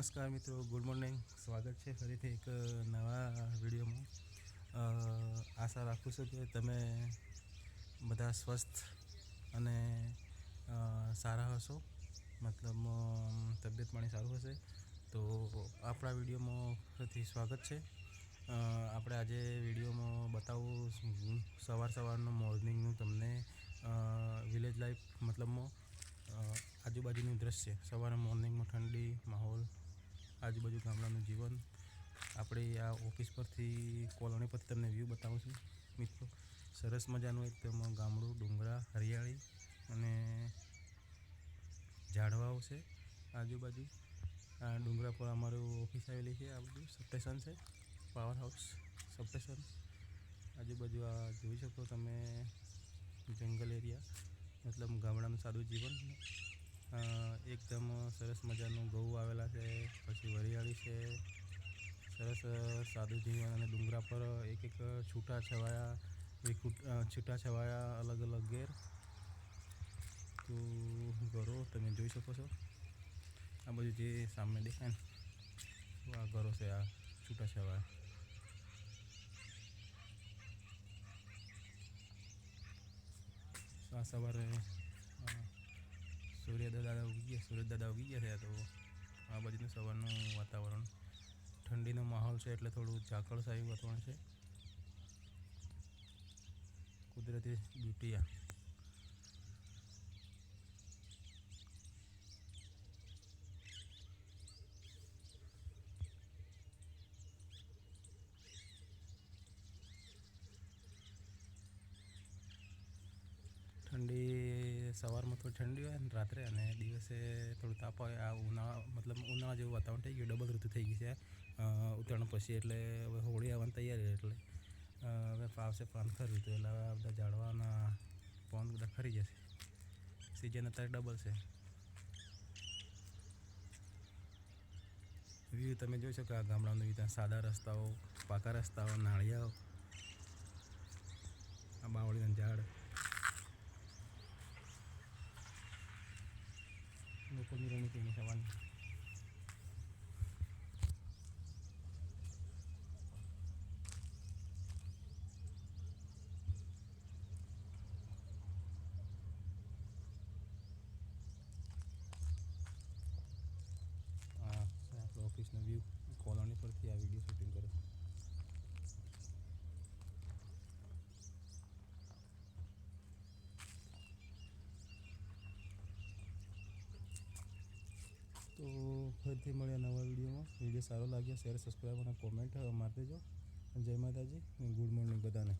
નમસ્કાર મિત્રો, good morning. સ્વાગત છે ફરીથી એક નવા વિડીયોમાં. આશા રાખું છું કે તમે બધા સ્વસ્થ અને સારા હશો, મતલબ તબિયત પાણી સારું હશે. તો આપણા વિડીયોમાં ફરીથી સ્વાગત છે. આપણે આજે વિડીયોમાં બતાવું સવારનું મોર્નિંગનું તમને વિલેજ લાઈફ, મતલબમાં આજુબાજુનું દ્રશ્ય. સવારે મોર્નિંગમાં ઠંડી માહોલ, આજુબાજુ ગામડાનું જીવન. આપણે આ ઓફિસ પરથી, કોલોની પરથી તમને વ્યૂ બતાવું છું મિત્રો. સરસ મજાનું એકદમ ગામડું, ડુંગરા, હરિયાળી અને ઝાડવાઓ છે આજુબાજુ. આ ડુંગરા પર અમારું ઓફિસ આવેલી છે. આ બધું સબસ્ટેશન છે, પાવર હાઉસ સબસ્ટેશન. આજુબાજુ આ જોઈ શકો તમે, જંગલ એરિયા, મતલબ ગામડાનું સાદું જીવન. એકદમ સરસ મજાનું ઘઉં આવેલા છે, પછી હરિયાળી છે, સરસ સાદું જીવન. અને ડુંગરા પર એક છૂટાછવાયા અલગ અલગ ઘેર તો ઘરો તમે જોઈ શકો છો. આ બધું જે સામે દેખાય ને, આ ઘરો છે, આ છૂટાછવાયા. સવારે સૂર્યદાદા ઉગી ગયા છે. તો આ બાજુનું સવારનું વાતાવરણ, ઠંડીનો માહોલ છે એટલે થોડું ઝાકળછાયું વાતાવરણ છે. કુદરતી બ્યુટી. ઠંડી સવારમાં થોડી ઠંડી હોય ને રાત્રે, અને દિવસે થોડું તાપ હોય. આ ઉનાળા જેવું વાતાવરણ થઈ ગયું, ડબલ ઋતુ થઈ ગઈ છે ઉત્તરાયણ પછી. એટલે હવે હોળી આવવાની તૈયારી, એટલે હવે આવશે પાનખર ઋતુ. એટલે હવે આ બધા ઝાડવાના પાન બધા ખરી જશે. સિઝન અત્યારે ડબલ છે. વ્યૂ તમે જોઈ શકો આ ગામડાનું. ત્યાં સાદા રસ્તાઓ, પાકા રસ્તાઓ, નાળિયાઓ, આ બાવળીના ઝાડ, લોકોની રહેણી સવાની. આપણો ઓફિસનો વ્યૂ, કોલોની પરથી આ વિડીયો શૂટિંગ કરે. તો ફરીથી મળ્યા નવા વિડીયોમાં. વિડીયો સારો લાગ્યો, શેર, સબસ્ક્રાઈબ અને કોમેન્ટ મારી દેજો. જય માતાજી, ગુડ મોર્નિંગ બધાને.